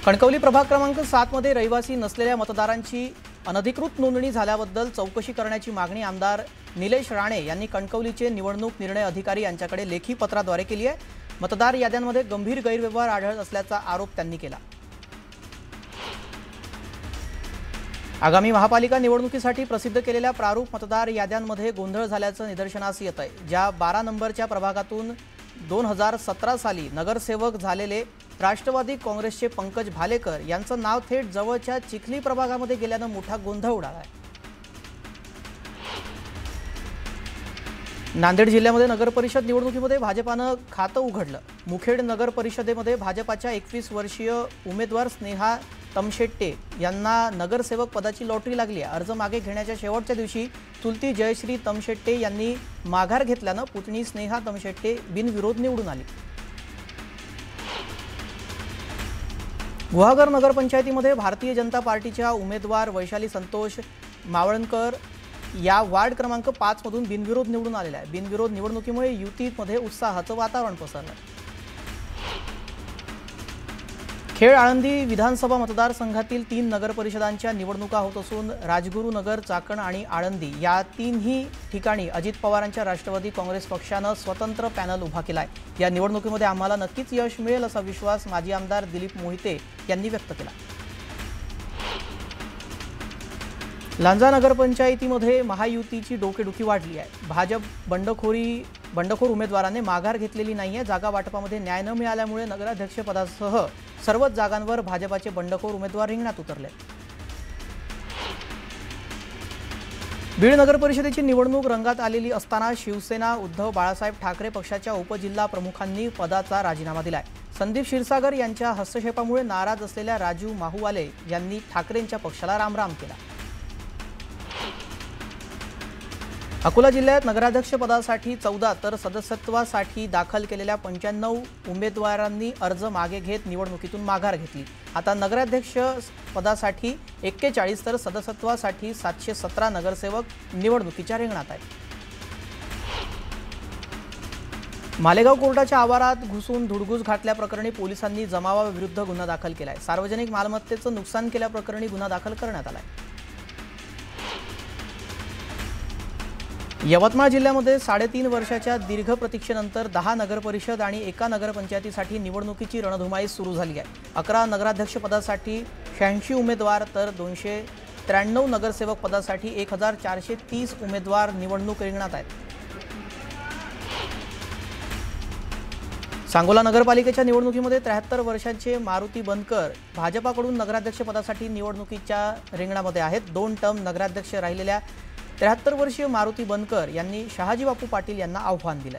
कणकवली प्रभाग क्रमांक 7 मध्ये रहिवासी नसलेल्या मतदारांची अनधिकृत नोंदणी झाल्याबद्दल चौकशी करण्याची मागणी आमदार निलेश राणे यांनी कणकवलीचे निवडणूक निर्णय अधिकारी यांच्याकडे लेखी पत्राद्वारे केली आहे। मतदार याद्यांमध्ये गंभीर गैरव्यवहार आढळत असल्याचा आरोप त्यांनी केला। आगामी महापालिका निवडणुकीसाठी प्रसिद्ध केलेल्या प्रारूप मतदार याद्यांमध्ये गोंधळ झाल्याचं निदर्शनास येत आहे। ज्या 12 नंबरच्या प्रभागातून 2017 साली नगरसेवक झालेले राष्ट्रवादी काँग्रेसचे पंकज भालेकर यांचं नाव थेट जवळच्या चिखली प्रभागामध्ये गेल्यानं मोठा गोंधळ उडाला आहे। नांदेड जिल्ह्यामध्ये नगर परिषद निवडणुकीमध्ये भाजपानं खातं उघडलं। मुखेड नगर परिषदेमध्ये भाजपाच्या 21 वर्षीय उमेदवार स्नेहा तमशेट्टे यांना नगरसेवक पदाची लॉटरी लागली आहे। अर्ज मागे घेण्याच्या शेवटच्या दिवशी चुलती जयश्री तमशेट्टे यांनी माघार घेतल्यानं पुतणी स्नेहा तमशेट्टे बिनविरोध निवडून आली। गुहागर नगरपंचायतीमध्ये भारतीय जनता पार्टीच्या उमेदवार वैशाली संतोष मावळणकर या वार्ड क्रमांक 5 मधून बिनविरोध निवडून आलेल्या आहे। बिनविरोध निवडणुकीमुळे युतीमध्ये उत्साहाचं वातावरण पसरलं। खेड आळंदी विधानसभा मतदारसंघातील 3 नगर परिषदांच्या निवडणुका होत असून राजगुरुनगर, चाकण आणि आळंदी या तीनही ठिकाणी अजित पवारांच्या राष्ट्रवादी काँग्रेस पक्षानं स्वतंत्र पॅनल उभा केलाय। या निवडणुकीमध्ये आम्हाला नक्कीच यश मिळेल असा विश्वास माजी आमदार दिलीप मोहिते यांनी व्यक्त केला। लांजा नगरपंचायतीमध्ये महायुतीची डोकेदुखी वाढली आहे। भाजप बंडखोर उमेदवाराने माघार घेतलेली नाहीये। जागा वाटपामध्ये न्याय न मिळाल्यामुळे नगराध्यक्षपदासह सर्वच जागांवर भाजपाचे बंडखोर उमेदवार रिंगणात उतरले। बीड नगर परिषदेची निवडणूक रंगात आलेली असताना शिवसेना उद्धव बाळासाहेब ठाकरे पक्षाच्या उपजिल्हा प्रमुखांनी पदाचा राजीनामा दिलाय। संदीप क्षीरसागर यांच्या हस्तक्षेपामुळे नाराज असलेल्या राजू माहुवाले यांनी ठाकरेंच्या पक्षाला रामराम केला। अकोला जिल्ह्यात नगराध्यक्षपदासाठी 14 तर सदस्यत्वासाठी दाखल केलेल्या 95 उमेदवारांनी अर्ज मागे घेत निवडणुकीतून माघार घेतली। आता नगराध्यक्ष पदासाठी 41 तर सदस्यत्वासाठी 717 नगरसेवक निवडणुकीच्या रिंगणात आहेत। मालेगाव कोर्टाच्या आवारात घुसून धुडगूस घातल्याप्रकरणी पोलिसांनी जमावाविरुद्ध गुन्हा दाखल केलाय। सार्वजनिक मालमत्तेचं नुकसान केल्याप्रकरणी गुन्हा दाखल करण्यात आलाय। यवतमाळ जिल्ह्यामध्ये 3.5 वर्षाच्या दीर्घ प्रतीक्षेनंतर 10 नगरपरिषद आणि 1 नगरपंचायतीसाठी निवडणुकीची रणधुमाळी सुरू झाली आहे। 11 नगराध्यक्ष पदासाठी 86 उमेदवार तर 293 नगरसेवक पदासाठी 1430 उमेदवार निवडणूक रिंगणात आहेत। सांगोला नगरपालिकेच्या निवडणुकीमध्ये 73 वर्षांचे मारुती बनकर भाजपाकडून नगराध्यक्ष पदासाठी निवडणुकीच्या रिंगणामध्ये आहेत। 2 टर्म नगराध्यक्ष राहिलेल्या 73 वर्षीय मारुती बनकर यांनी शहाजी बापू पाटील यांना आव्हान दिले।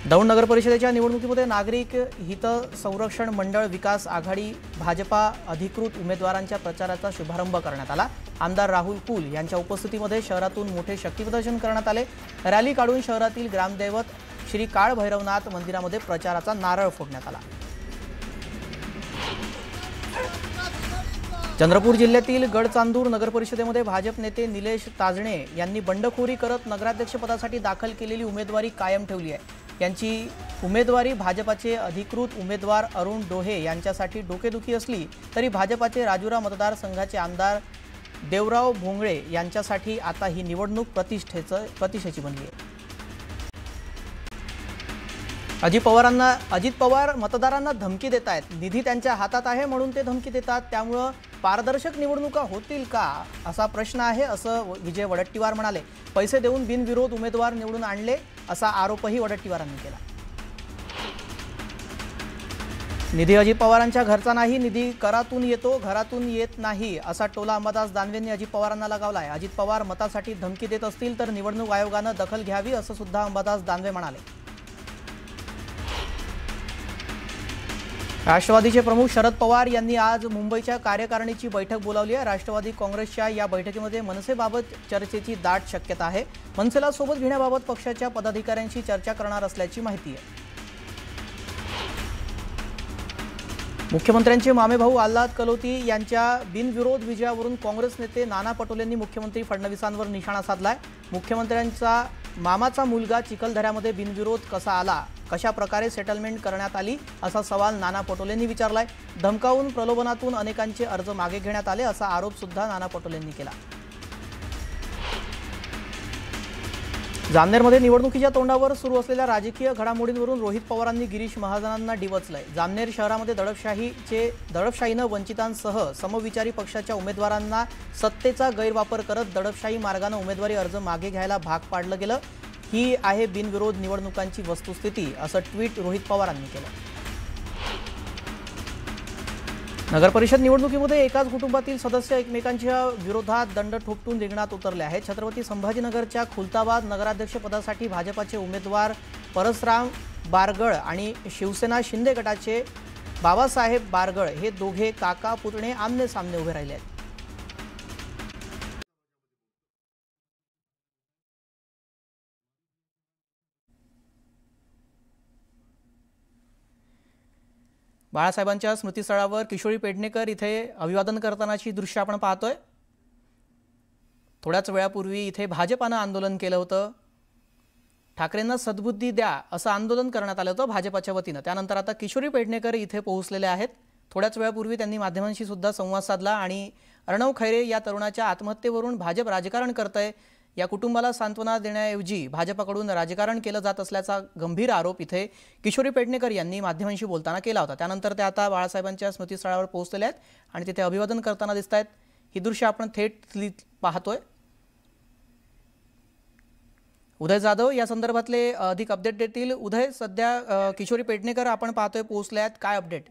दौंड नगर परिषदेच्या निवडणुकीमध्ये नागरिक हित संरक्षण मंडळ विकास आघाडी भाजपा अधिकृत उमेदवारांच्या प्रचाराचा शुभारंभ करण्यात आला। आमदार राहुल कुल यांच्या उपस्थितीमध्ये शहरातून मोठे शक्तिप्रदर्शन करण्यात आले। रॅली काढून शहरातील ग्रामदैवत श्री काळ भैरवनाथ मंदिरामध्ये प्रचाराचा नारळ फोडण्यात आला। चंद्रपूर जिल्ह्यातील गडचांदूर नगरपरिषदेमध्ये भाजप नेते निलेश ताजणे यांनी बंडखोरी करत नगराध्यक्षपदासाठी दाखल केलेली उमेदवारी कायम ठेवली आहे। यांची उमेदवारी भाजपाचे अधिकृत उमेदवार अरुण डोहे यांच्यासाठी डोकेदुखी असली तरी भाजपाचे राजुरा मतदारसंघाचे आमदार देवराव भोंगळे यांच्यासाठी आता ही निवडणूक प्रतिष्ठेची बनली आहे। अजित पवार मतदारांना धमकी देत आहेत। निधी त्यांच्या हातात आहे म्हणून ते धमकी देतात, त्यामुळे पारदर्शक निवडणुका होतील का असा प्रश्न आहे असं विजय वडट्टीवार म्हणाले। पैसे देऊन बिनविरोध उमेदवार निवडून आणले असा आरोपही वडट्टीवारांनी केला। निधी अजित पवारांच्या घरचा नाही, निधी करातून येतो, घरातून येत नाही असा टोला अंबादास दानवेंनी अजित पवारांना लगावलाय। अजित पवार मतासाठी धमकी देत असतील तर निवडणूक आयोगानं दखल घ्यावी असं सुद्धा अंबादास दानवे म्हणाले। राष्ट्रवादीचे प्रमुख शरद पवार यांनी आज मुंबईच्या कार्यकारिणीची बैठक बोलावली आहे। राष्ट्रवादी काँग्रेसच्या या बैठकीमध्ये मनसेबाबत चर्चेची दाट शक्यता आहे। मनसेला सोबत घेण्याबाबत पक्षाच्या पदाधिकाऱ्यांशी चर्चा करणार असल्याची माहिती आहे। मुख्यमंत्र्यांचे मामेभाऊ आल्हाद कलोती यांच्या बिनविरोध विजयावरून काँग्रेस नेते नाना पटोलेंनी मुख्यमंत्री फडणवीसांवर निशाणा साधलाय। मुख्यमंत्र्यांचा मामाचा मुलगा चिखलदऱ्यामध्ये बिनविरोध कसा आला, कशा प्रकारे सेटलमेंट करण्यात आली असा सवाल नाना पटोलेंनी विचारलाय। धमकावून प्रलोभनातून अनेकांचे अर्ज मागे घेण्यात आले असा आरोप सुद्धा नाना पटोलेंनी केला। जामनेरमध्ये निवडणुकीच्या तोंडावर सुरू असलेल्या राजकीय घडामोडींवरून रोहित पवारांनी गिरीश महाजनांना डिवचलंय। जामनेर शहरामध्ये दडपशाहीनं वंचितांसह समविचारी पक्षाच्या उमेदवारांना सत्तेचा गैरवापर करत दडपशाही मार्गाने उमेदवारी अर्ज मागे घ्यायला भाग पाडलं गेलं। ही आहे बिनविरोध निवडणुकांची वस्तुस्थिती असं ट्विट रोहित पवारांनी केलं। नगरपरिषद निवडणुकीमध्ये एकाच कुटुंबातील सदस्य एकमेकांच्या विरोधात दंड ठोकून रिंगणात उतरले आहेत। छत्रपती संभाजीनगरच्या खुलताबाद नगराध्यक्षपदासाठी भाजपाचे उमेदवार परसराम बारगळ आणि शिवसेना शिंदे गटाचे बाबासाहेब बारगळ हे दोघे काका पुतणे आमने सामने उभे राहिले आहेत। बाळासाहेबांच्या स्मृतीस्थळावर किशोरी पेडणेकर इथे अभिवादन करतानाची दृश्य आपण पाहतोय। थोड्याच वेळापूर्वी इथे भाजपानं आंदोलन केलं होतं। ठाकरेंना सद्बुद्धी द्या असं आंदोलन करण्यात आलं होतं भाजपाच्या वतीनं। त्यानंतर आता किशोरी पेडणेकर इथे पोहोचलेले आहेत। थोड्याच वेळापूर्वी त्यांनी माध्यमांशी सुद्धा संवाद साधला आणि अर्णव खैरे या तरुणाच्या आत्महत्येवरून भाजप राजकारण करतंय, या कुटुंबाला सांत्वना देण्याऐवजी भाजपाकडून राजकारण केलं जात असल्याचा गंभीर आरोप इथे किशोरी पेडणेकर यांनी माध्यमांशी बोलताना केला होता। त्यानंतर ते आता बाळासाहेबांच्या स्मृतीस्थळावर पोहोचलेले आहेत आणि तिथे अभिवादन करताना दिसत आहेत। ही दृश्य आपण थेट पाहतोय। उदय जाधव या संदर्भातले अधिक अपडेट देतील। उदय, सध्या किशोरी पेडणेकर आपण पाहतोय पोहोचले आहेत, काय अपडेट?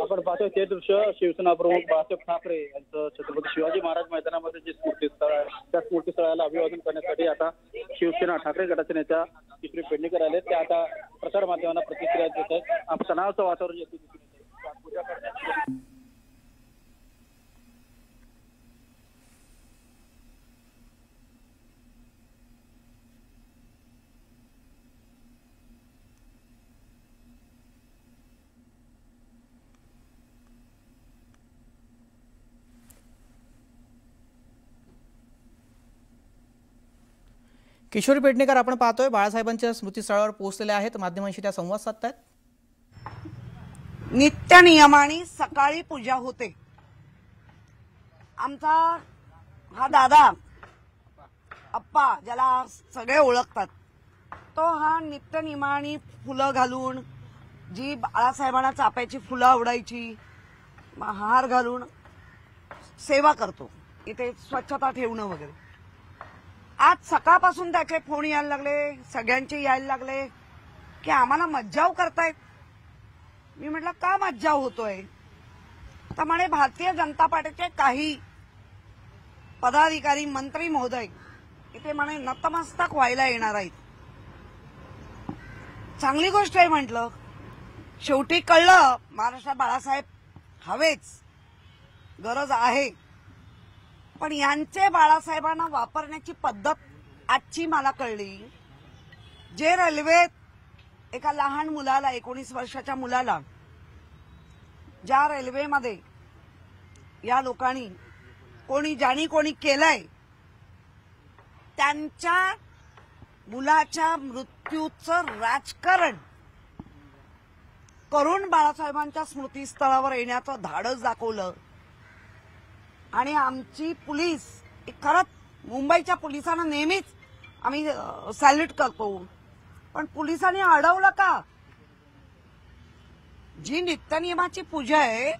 आपण पाहतोय ते दृश्य शिवसेना प्रमुख बाळासाहेब ठाकरे यांचं छत्रपती शिवाजी महाराज मैदानामध्ये जे स्मृतीस्थळ आहे त्या स्मृतीस्थळाला अभिवादन करण्यासाठी आता शिवसेना ठाकरे गटाच्या नेत्या किशोरी पेडणेकर आले। ते आता प्रसार माध्यमांना प्रतिक्रिया देत आहेत। आपण तणावाचं वातावरण जे पूजा करण्यात किशोरी पेडणेकर आपण पाहतोय बाळासाहेबांच्या स्मृतीस्थळावर पोहोचलेले आहेत, माध्यमांशी त्या संवाद साधतायत। नित्य नियमाने सकाळी पूजा होते। आमचा हा दादा अप्पा ज्याला सगळे ओळखतात तो हा नित्य नियमाने फुलं घालून, जी बाळासाहेबांना चाफ्याची फुलं आवडायची, हार घालून सेवा करतो। इथे स्वच्छता ठेवणं वगैरे। आज सकाळपासून त्याचे फोन यायला लागले, सगळ्यांचे यायला लागले की आम्हाला मज्जाव करतायत। मी म्हटलं का मज्जाव होतोय? तर म्हणे भारतीय जनता पार्टीचे काही पदाधिकारी मंत्री महोदय इथे म्हणे नतमस्तक व्हायला येणार आहेत। चांगली गोष्ट आहे म्हटलं। शेवटी कळलं महाराष्ट्रात बाळासाहेब हवेच, गरज आहे। पण यांचे बाळासाहेबांना वापरण्याची पद्धत आजची मला कळली। जे रेल्वेत एका लहान मुलाला 19 वर्षाच्या मुलाला ज्या रेल्वेमध्ये या लोकांनी कोणी केलंय, त्यांच्या मुलाच्या मृत्यूचं राजकारण करून बाळासाहेबांच्या स्मृतीस्थळावर येण्याचं धाडस दाखवलं। आणि आमची पोलीस, खरंच मुंबईच्या पोलिसांना नेहमीच आम्ही सॅल्यूट करतो, पण पोलिसांनी अडवलं का? जी नित्यनियमाची पूजा आहे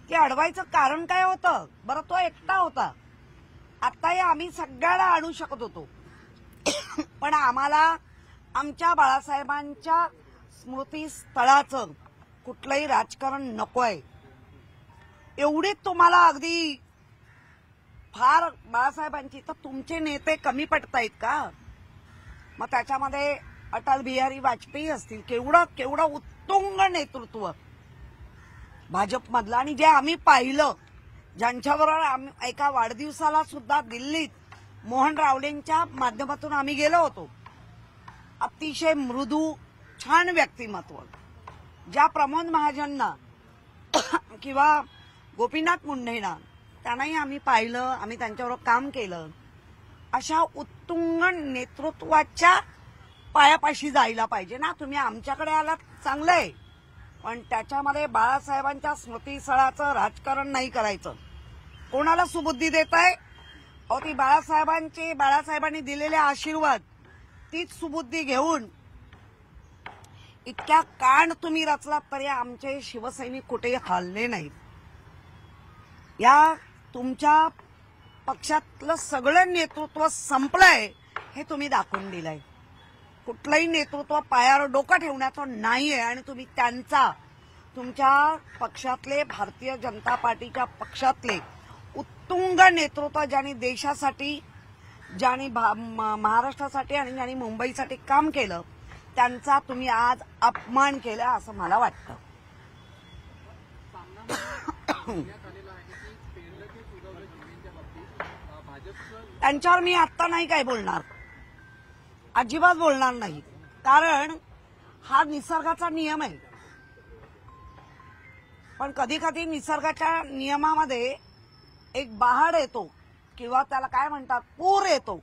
ती अडवायचं कारण काय होतं? बरं, तो एकटा होता। आताही आम्ही सगळ्याला आणू शकत होतो, पण आम्हाला आमच्या बाळासाहेबांच्या स्मृतीस्थळाचं कुठलंही राजकारण नकोय। एवढी तुम्हाला अगदी फार बाळासाहेबांची, तर तुमचे नेते कमी पडतायत का? मग त्याच्यामध्ये अटल बिहारी वाजपेयी असतील, केवढं उत्तुंग नेतृत्व भाजपमधलं। आणि जे आम्ही पाहिलं, ज्यांच्याबरोबर आम्ही एका वाढदिवसाला सुद्धा दिल्लीत मोहन रावलेंच्या माध्यमातून आम्ही गेलो होतो, अतिशय मृदू छान व्यक्तिमत्व, ज्या प्रमोद महाजनना किंवा गोपीनाथ मुंडेंना त्यांनाही आम्ही पाहिलं, आम्ही त्यांच्याबरोबर काम केलं। अशा उत्तुंग नेतृत्वाच्या पायापाशी जायला पाहिजे ना. तुम्ही आमच्याकडे आलात चांगलंय, पण त्याच्यामध्ये बाळासाहेबांच्या स्मृतीस्थळाचं राजकारण नाही करायचं. कोणाला सुबुद्धी देताय? अहो, ती बाळासाहेबांनी दिलेले आशीर्वाद, तीच सुबुद्धी घेऊन इतक्या कांड तुम्ही रचलात तरी आमचे शिवसैनिक कुठेही हलले नाहीत. या तुमच्या पक्षातलं सगळं नेतृत्व संपलंय हे तुम्ही दाखवून दिलंय. कुठलंही नेतृत्व पायावर डोकं ठेवण्याचं नाहीये आणि तुम्ही तुमच्या पक्षातले, भारतीय जनता पार्टीच्या पक्षातले उत्तुंग नेतृत्व ज्यांनी देशासाठी, ज्यांनी महाराष्ट्रासाठी आणि ज्यांनी मुंबईसाठी काम केलं, त्यांचा तुम्ही आज अपमान केला असं मला वाटतं. त्यांच्यावर मी आत्ता नाही काय बोलणार, अजिबात बोलणार नाही, कारण हा निसर्गाचा नियम आहे. पण कधी कधी निसर्गाच्या नियमामध्ये एक बहाड येतो किंवा त्याला काय म्हणतात, पूर येतो.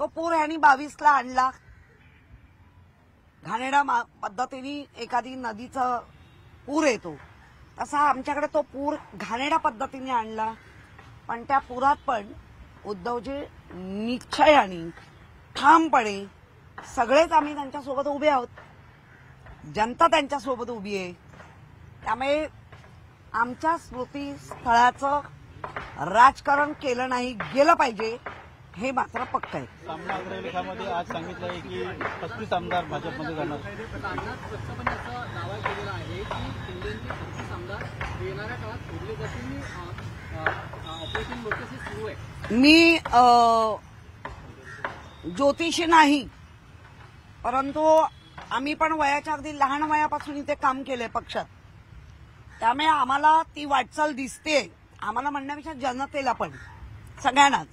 तो पूर ह्यांनी 22ला आणला. घाणेरड्या पद्धतीने एखादी नदीचा पूर येतो, तसा आमच्याकडे तो पूर घाणेरड्या पद्धतीने आणला. पण त्या पुरात पण उद्धवजी निश्चयाने, ठामपणे सगळेच आम्ही त्यांच्यासोबत उभे आहोत. जनता त्यांच्यासोबत उभी आहे. त्यामुळे आमच्या स्मृतीस्थळाचं राजकारण केलं नाही गेलं पाहिजे, हे मात्र पक्क आहे. सामना अग्रलेखामध्ये आज सांगितलं आहे की 35 आमदार भाजपमध्ये जाणार. दावा केलेला आहे की शिंदेचे 35 आमदार येणाऱ्या काळात सोडले जातील. ऑपरेशन लोकशी सुरू आहे. मी ज्योतिषी नाही, परंतु आम्ही पण वयाच्या अगदी लहान वयापासून इथे काम केलंय पक्षात. त्यामुळे आम्हाला ती वाटचाल दिसते. आम्हाला म्हणण्यापेक्षा जनतेला पण, सगळ्यांनाच